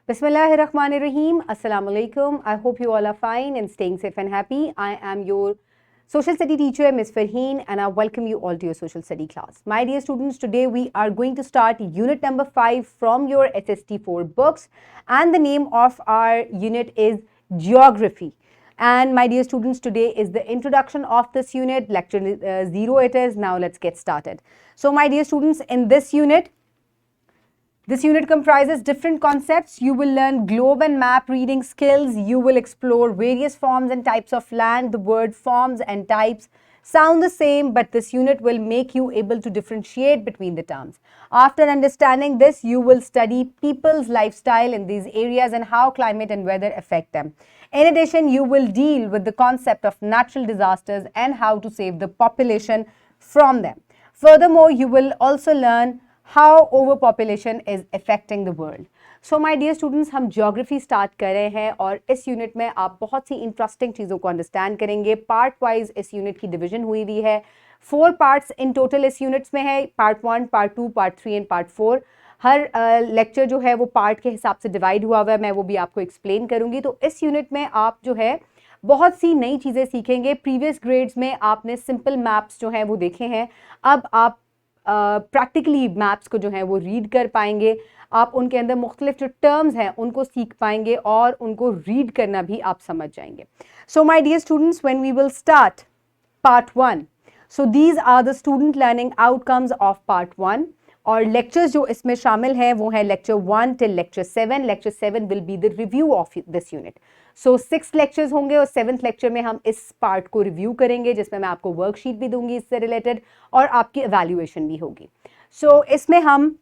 Bismillahirrahmanirrahim. Assalamu alaikum. I hope you all are fine and staying safe and happy. I am your social study teacher, Ms. Farheen, and I welcome you all to your social study class. My dear students, today we are going to start unit number 5 from your SST 4 books, and the name of our unit is Geography. And my dear students, today is the introduction of this unit, lecture 0 it is. Now let's get started. So my dear students, in this unit comprises different concepts. You will learn globe and map reading skills. You will explore various forms and types of land. The word forms and types sound the same, but this unit will make you able to differentiate between the terms. After understanding this, you will study people's lifestyle in these areas and how climate and weather affect them. In addition, you will deal with the concept of natural disasters and how to save the population from them. Furthermore, you will also learn how overpopulation is affecting the world. So my dear students, हम geography start कर रहे हैं और इस unit में आप बहुत सी interesting चीज़ों को अंडरस्टैंड करेंगे. पार्ट वाइज इस यूनिट की डिवीजन हुई हुई है. 4 पार्ट्स इन टोटल इस यूनिट्स में है. Part 1, part 2, part 3 and part 4. Her lecture जो है वो पार्ट के हिसाब से डिवाइड हुआ हुआ है. मैं वो भी आपको एक्सप्लेन करूँगी. तो इस यूनिट में आप जो है बहुत सी नई चीज़ें सीखेंगे. प्रीवियस ग्रेड्स में आपने सिंपल मैप्स जो हैं वो देखे हैं. अब आप प्रैक्टिकली मैप्स को जो है वो रीड कर पाएंगे. आप उनके अंदर मुख्तलिफ जो टर्म्स हैं उनको सीख पाएंगे और उनको रीड करना भी आप समझ जाएंगे. So my dear students, when we will start part 1, so these are the student learning outcomes of part 1. और लेक्चर्स जो इसमें शामिल हैं वो है lecture 1 till lecture 7. Lecture 7 will be the review of this unit. So 6 lectures होंगे और 7th lecture में हम इस पार्ट को रिव्यू करेंगे, जिसमें मैं आपको वर्कशीट भी दूंगी इससे रिलेटेड और आपकी एवेल्युएशन भी होगी. सो इसमें हम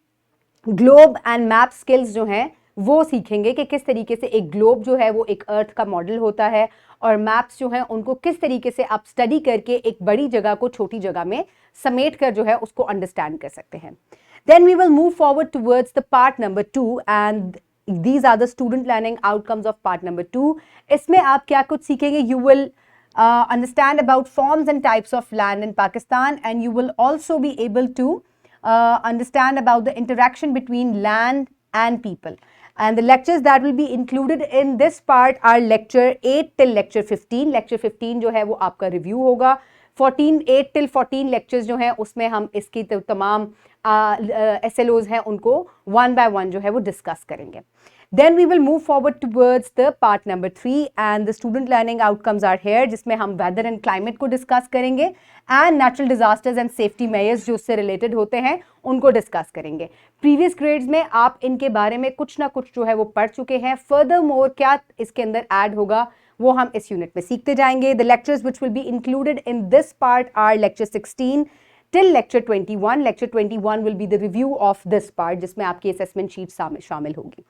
ग्लोब एंड मैप स्किल्स जो हैं वो सीखेंगे कि किस तरीके से एक ग्लोब जो है वो एक अर्थ का मॉडल होता है और मैप्स जो हैं उनको किस तरीके से आप स्टडी करके एक बड़ी जगह को छोटी जगह में समेट कर जो है उसको अंडरस्टैंड कर सकते हैं. Then we will move forward towards the part number 2, and these are the student learning outcomes of part number 2. इसमें आप क्या कुछ सीखेंगे? You will understand about forms and types of land in Pakistan, and you will also be able to understand about the interaction between land and people. And the lectures that will be included in this part are lecture 8 till lecture 15. lecture 15 जो है वो आपका review होगा. 8 till 14 lectures जो हैं उसमें हम इसकी तमाम SLOs हैं उनको वन बाय वन जो है वो डिस्कस करेंगे. Then we will move forward towards the part number 3, and the student learning outcomes are here, जिसमें हम weather and climate को डिस्कस करेंगे and natural disasters and safety measures जो उससे रिलेटेड होते हैं उनको डिस्कस करेंगे. प्रीवियस ग्रेड्स में आप इनके बारे में कुछ ना कुछ जो है वो पढ़ चुके हैं. फर्दरमोर क्या इसके अंदर ऐड होगा वो हम इस यूनिट में सीखते जाएंगे. The lectures which will be included in this part are lecture 16 till lecture 21. Lecture 21 will be the review of this part, जिसमें आपकी असेसमेंट शीट शामिल होगी.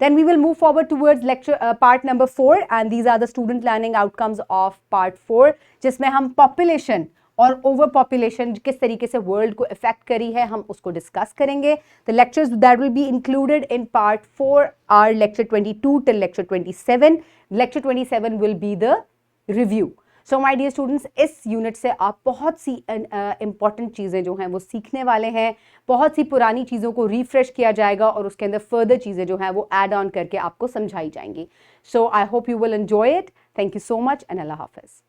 Then we will move forward towards lecture part number 4, and these are the student learning outcomes of part 4, जिसमें हम population और over population किस तरीके से वर्ल्ड को इफेक्ट करी है हम उसको डिस्कस करेंगे. The lectures that will be included in part 4 are lecture 22 till lecture 27. Lecture 27 will be the review. So my dear students, इस यूनिट से आप बहुत सी इंपॉर्टेंट चीज़ें जो हैं वो सीखने वाले हैं. बहुत सी पुरानी चीज़ों को रिफ्रेश किया जाएगा और उसके अंदर फर्दर चीज़ें जो हैं वो ऐड ऑन करके आपको समझाई जाएंगी. So I hope you will enjoy it. Thank you so much and अल्लाह हाफिज़.